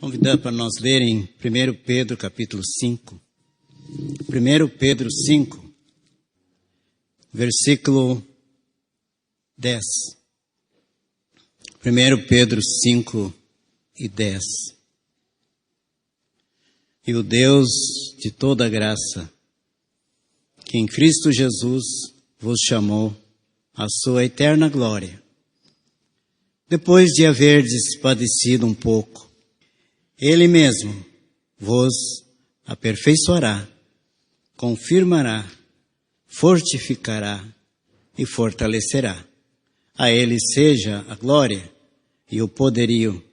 Convidar para nós lerem 1 Pedro capítulo 5. 1 Pedro 5, versículo 10. 1 Pedro 5 e 10. E o Deus de toda graça, que em Cristo Jesus vos chamou à sua eterna glória, depois de haverdes padecido um pouco, Ele mesmo vos aperfeiçoará, confirmará, fortificará e fortalecerá. A Ele seja a glória e o poderio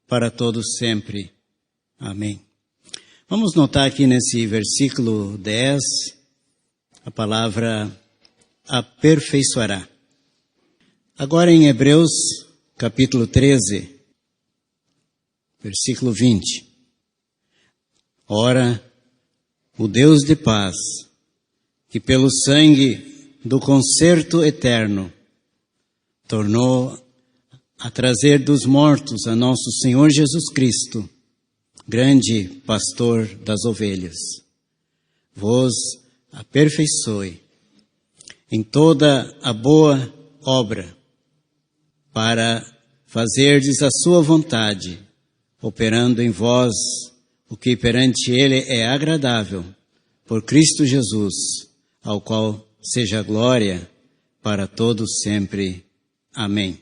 para todos sempre. Amém. Vamos notar aqui nesse versículo 10, a palavra aperfeiçoará. Agora em Hebreus capítulo 13, versículo 20. Ora, o Deus de paz, que pelo sangue do concerto eterno tornou a trazer dos mortos a nosso Senhor Jesus Cristo, grande pastor das ovelhas, vos aperfeiçoe em toda a boa obra, para fazerdes a sua vontade, operando em vós o que perante Ele é agradável, por Cristo Jesus, ao qual seja a glória para todos sempre. Amém.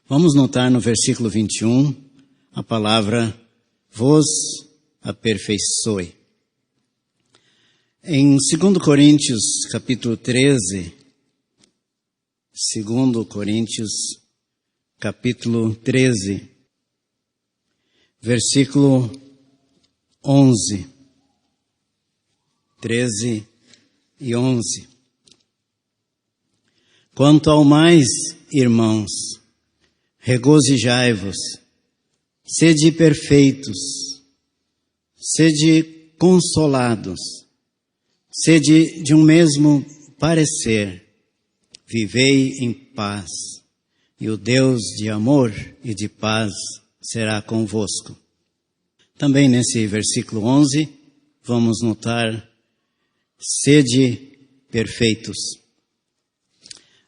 Vamos notar no versículo 21 a palavra vos aperfeiçoe. Em 2 Coríntios capítulo 13, 2 Coríntios capítulo 13, versículo 11, 13 e 11. Quanto ao mais, irmãos, regozijai-vos, sede perfeitos, sede consolados, sede de um mesmo parecer, vivei em paz, e o Deus de amor e de paz será convosco. Também nesse versículo 11, vamos notar, sede perfeitos.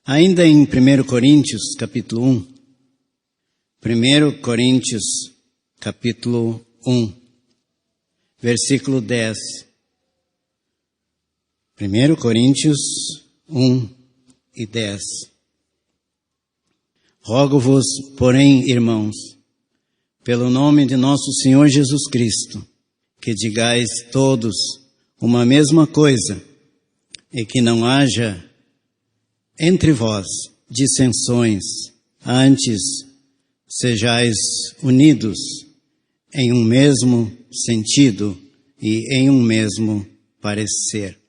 Ainda em 1 Coríntios capítulo 1, 1 Coríntios capítulo 1, versículo 10. 1 Coríntios 1 e 10. Rogo-vos, porém, irmãos, pelo nome de nosso Senhor Jesus Cristo, que digais todos uma mesma coisa, e que não haja entre vós dissensões, antes sejais unidos em um mesmo sentido e em um mesmo parecer.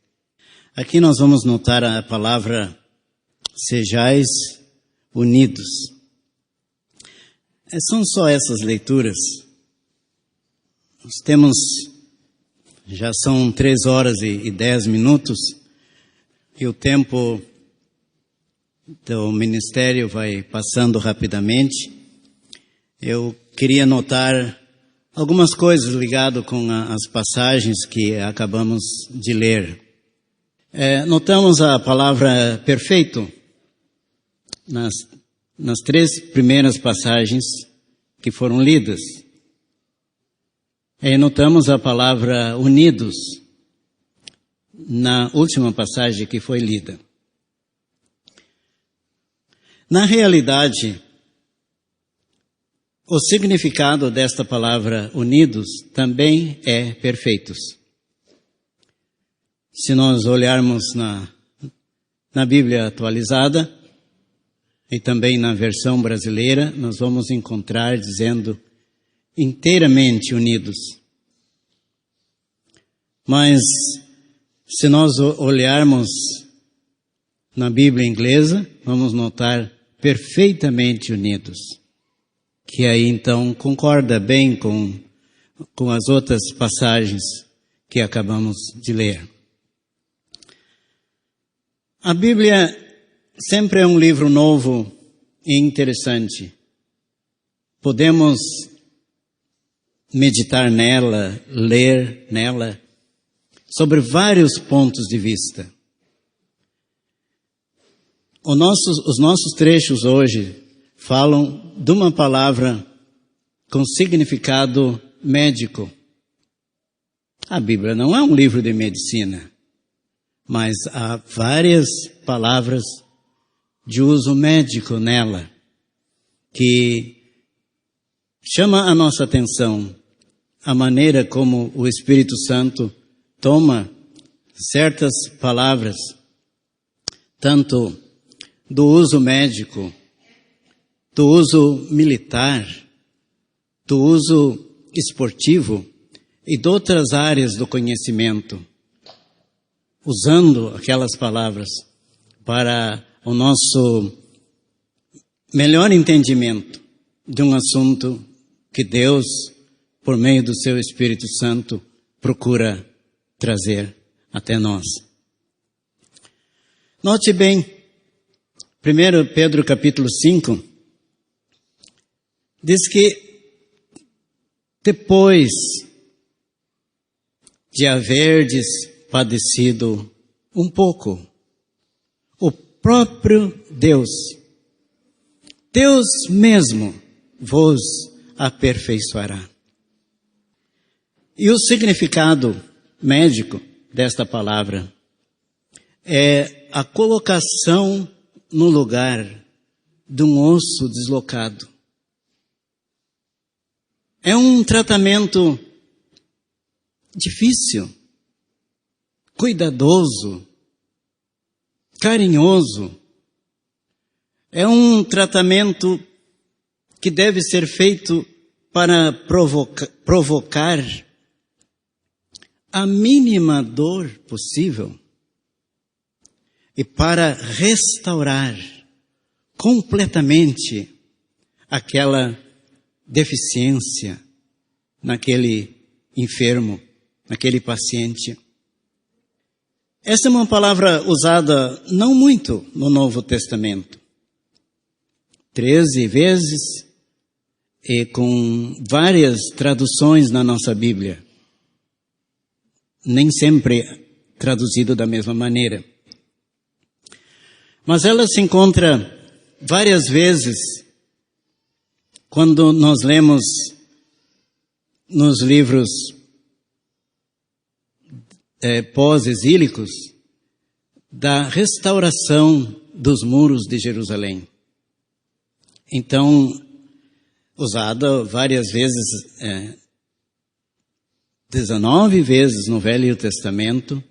Aqui nós vamos notar a palavra sejais unidos. São só essas leituras. Nós temos, já são 3 horas e 10 minutos, e o tempo do ministério vai passando rapidamente. Eu queria notar algumas coisas ligadas com as passagens que acabamos de ler. Notamos a palavra perfeito nas 3 primeiras passagens que foram lidas. E notamos a palavra unidos na última passagem que foi lida. Na realidade, o significado desta palavra unidos também é perfeitos. Se nós olharmos na Bíblia atualizada e também na versão brasileira, nós vamos encontrar dizendo inteiramente unidos. Mas se nós olharmos na Bíblia inglesa, vamos notar perfeitamente unidos, que aí então concorda bem com as outras passagens que acabamos de ler. A Bíblia sempre é um livro novo e interessante. Podemos meditar nela, ler nela, sobre vários pontos de vista. Os nossos trechos hoje falam de uma palavra com significado médico. A Bíblia não é um livro de medicina, mas há várias palavras de uso médico nela, que chama a nossa atenção a maneira como o Espírito Santo toma certas palavras, tanto do uso médico, do uso militar, do uso esportivo e de outras áreas do conhecimento, usando aquelas palavras para o nosso melhor entendimento de um assunto que Deus, por meio do seu Espírito Santo, procura trazer até nós. Note bem, 1 Pedro capítulo 5, diz que depois de haverdes padecido um pouco, o próprio Deus mesmo vos aperfeiçoará. E o significado médico desta palavra é a colocação no lugar de um osso deslocado. É um tratamento difícil, cuidadoso, carinhoso. É um tratamento que deve ser feito para provocar a mínima dor possível e para restaurar completamente aquela deficiência naquele enfermo, naquele paciente. Essa é uma palavra usada não muito no Novo Testamento. 13 vezes e com várias traduções na nossa Bíblia. Nem sempre traduzido da mesma maneira. Mas ela se encontra várias vezes quando nós lemos nos livros pós-exílicos da restauração dos muros de Jerusalém. Então, usada várias vezes, 19 vezes no Velho Testamento,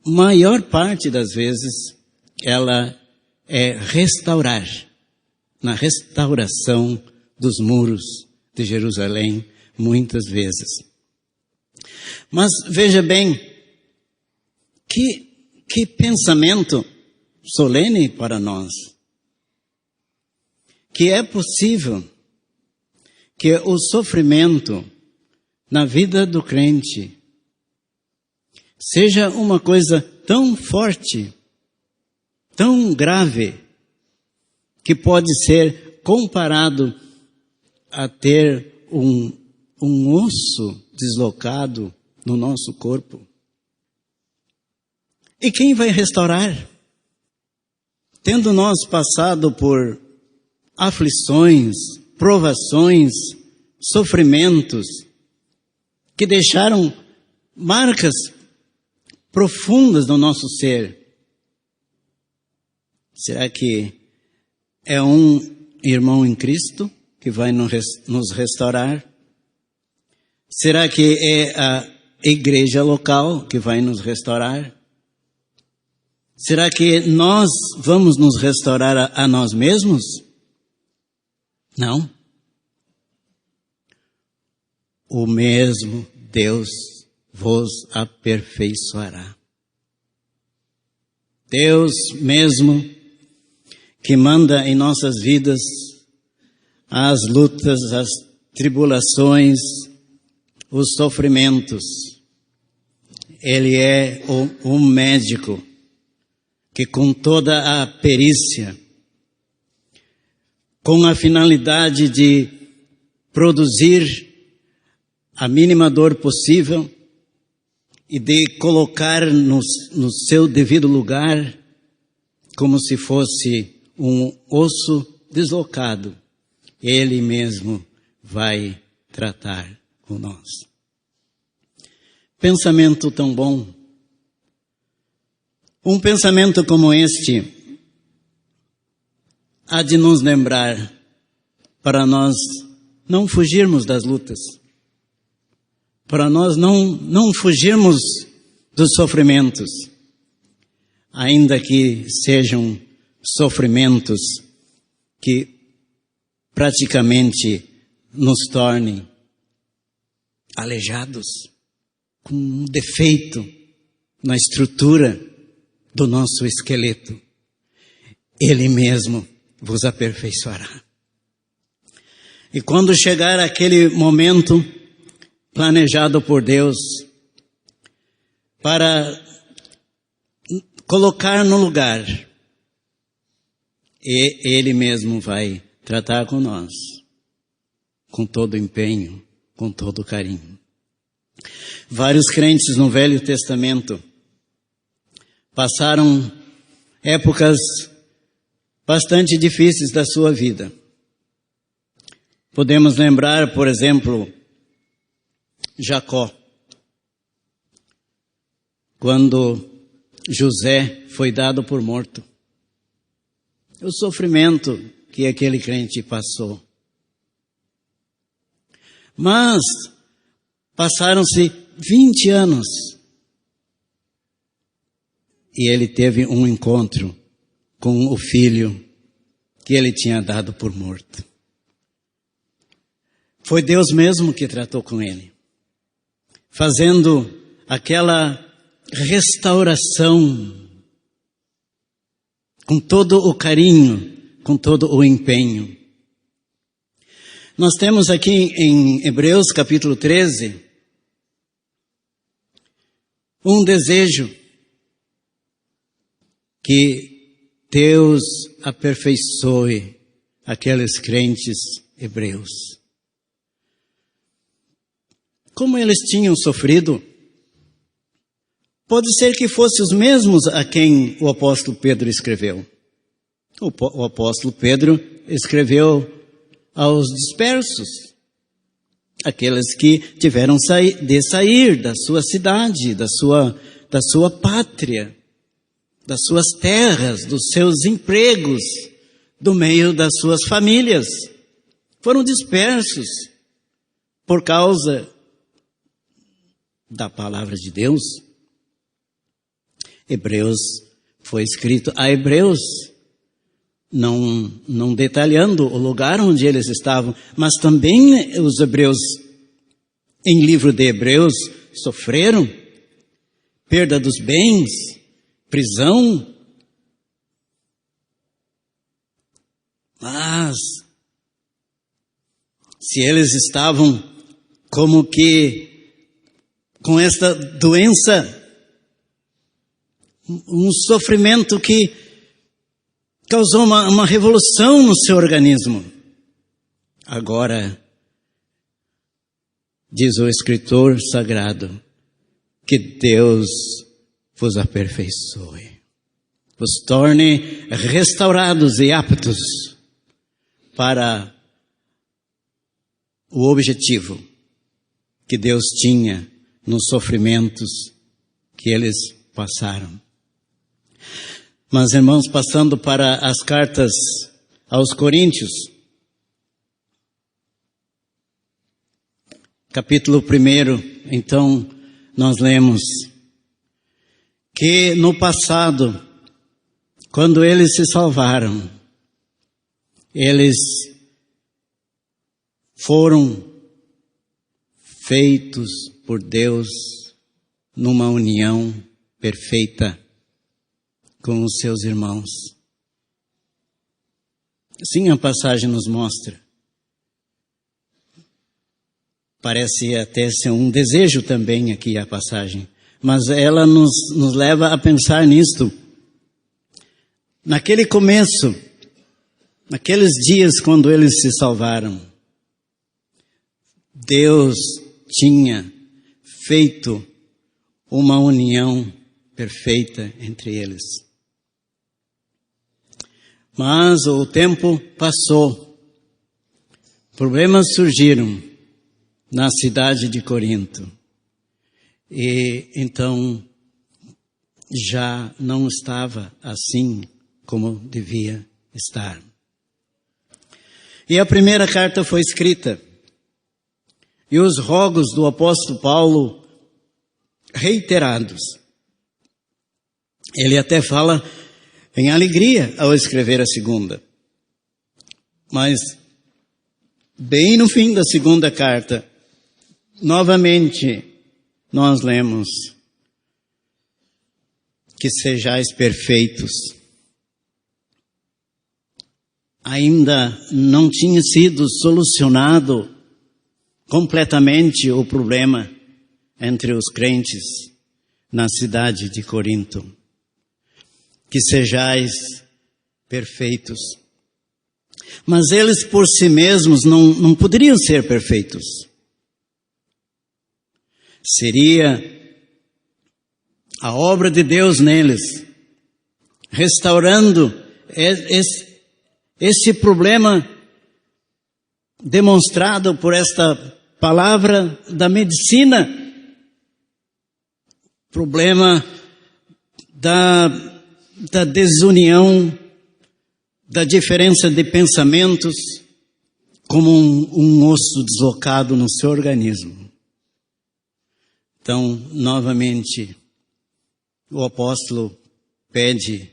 maior parte das vezes ela é restaurar, na restauração dos muros de Jerusalém, muitas vezes. Mas veja bem, que pensamento solene para nós. Que é possível que o sofrimento na vida do crente seja uma coisa tão forte, tão grave, que pode ser comparado a ter um osso deslocado no nosso corpo. E quem vai restaurar? Tendo nós passado por aflições, provações, sofrimentos, que deixaram marcas profundas no nosso ser. Será que é um irmão em Cristo que vai nos restaurar? Será que é a igreja local que vai nos restaurar? Será que nós vamos nos restaurar a nós mesmos? Não. O mesmo Deus vos aperfeiçoará. Deus mesmo que manda em nossas vidas as lutas, as tribulações, os sofrimentos. Ele é um médico que com toda a perícia, com a finalidade de produzir a mínima dor possível e de colocar no seu devido lugar, como se fosse um osso deslocado, Ele mesmo vai tratar com nós. Pensamento tão bom. Um pensamento como este há de nos lembrar para nós não fugirmos das lutas, para nós não fugirmos dos sofrimentos, ainda que sejam sofrimentos que praticamente nos tornem aleijados, com um defeito na estrutura do nosso esqueleto. Ele mesmo vos aperfeiçoará. E quando chegar aquele momento planejado por Deus para colocar no lugar, Ele mesmo vai tratar com nós, com todo empenho, com todo carinho. Vários crentes no Velho Testamento passaram épocas bastante difíceis da sua vida. Podemos lembrar, por exemplo, Jacó, quando José foi dado por morto. O sofrimento que aquele crente passou. Mas passaram-se 20 anos e ele teve um encontro com o filho que ele tinha dado por morto. Foi Deus mesmo que tratou com ele, fazendo aquela restauração com todo o carinho, com todo o empenho. Nós temos aqui em Hebreus capítulo 13 um desejo que Deus aperfeiçoe aqueles crentes hebreus. Como eles tinham sofrido, pode ser que fossem os mesmos a quem o apóstolo Pedro escreveu. O apóstolo Pedro escreveu aos dispersos, aqueles que tiveram de sair da sua cidade, da sua pátria, das suas terras, dos seus empregos, do meio das suas famílias. Foram dispersos por causa da palavra de Deus. Hebreus foi escrito a hebreus, não detalhando o lugar onde eles estavam, mas também os hebreus, em livro de Hebreus, sofreram perda dos bens, prisão. Mas, se eles estavam como que com esta doença, um sofrimento que causou uma revolução no seu organismo. Agora, diz o escritor sagrado, que Deus vos aperfeiçoe, vos torne restaurados e aptos para o objetivo que Deus tinha nos sofrimentos que eles passaram. Mas, irmãos, passando para as cartas aos Coríntios, capítulo 1, então, nós lemos que no passado, quando eles se salvaram, eles foram feitos por Deus numa união perfeita com os seus irmãos. Assim a passagem nos mostra. Parece até ser um desejo também aqui a passagem, mas ela nos leva a pensar nisto. Naquele começo, naqueles dias quando eles se salvaram, Deus tinha feito uma união perfeita entre eles. Mas o tempo passou, problemas surgiram na cidade de Corinto, e então já não estava assim como devia estar. E a primeira carta foi escrita, e os rogos do apóstolo Paulo reiterados. Ele até fala em alegria ao escrever a segunda. Mas, bem no fim da segunda carta, novamente nós lemos que sejais perfeitos. Ainda não tinha sido solucionado completamente o problema entre os crentes na cidade de Corinto. Que sejais perfeitos. Mas eles por si mesmos não poderiam ser perfeitos. Seria a obra de Deus neles, restaurando esse problema demonstrado por esta palavra da medicina, problema da desunião, da diferença de pensamentos, como um osso deslocado no seu organismo. Então, novamente, o apóstolo pede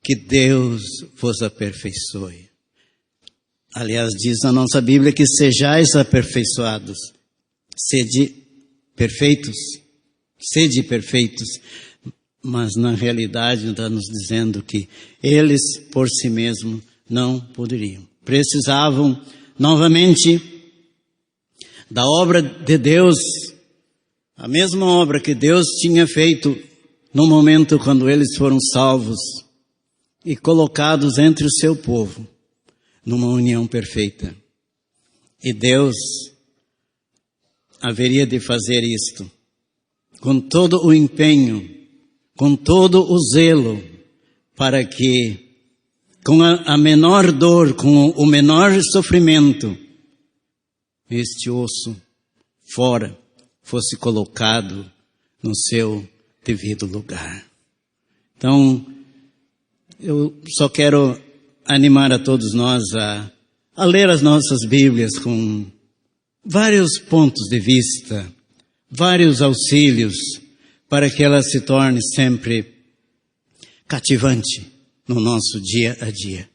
que Deus vos aperfeiçoe. Aliás, diz na nossa Bíblia que sejais aperfeiçoados. Sede perfeitos. Mas na realidade está nos dizendo que eles por si mesmos não poderiam. Precisavam novamente da obra de Deus, a mesma obra que Deus tinha feito no momento quando eles foram salvos e colocados entre o seu povo, numa união perfeita. E Deus haveria de fazer isto com todo o empenho, com todo o zelo, para que, com a menor dor, com o menor sofrimento, este osso fora fosse colocado no seu devido lugar. Então, eu só quero animar a todos nós a ler as nossas Bíblias com vários pontos de vista, vários auxílios, para que ela se torne sempre cativante no nosso dia a dia.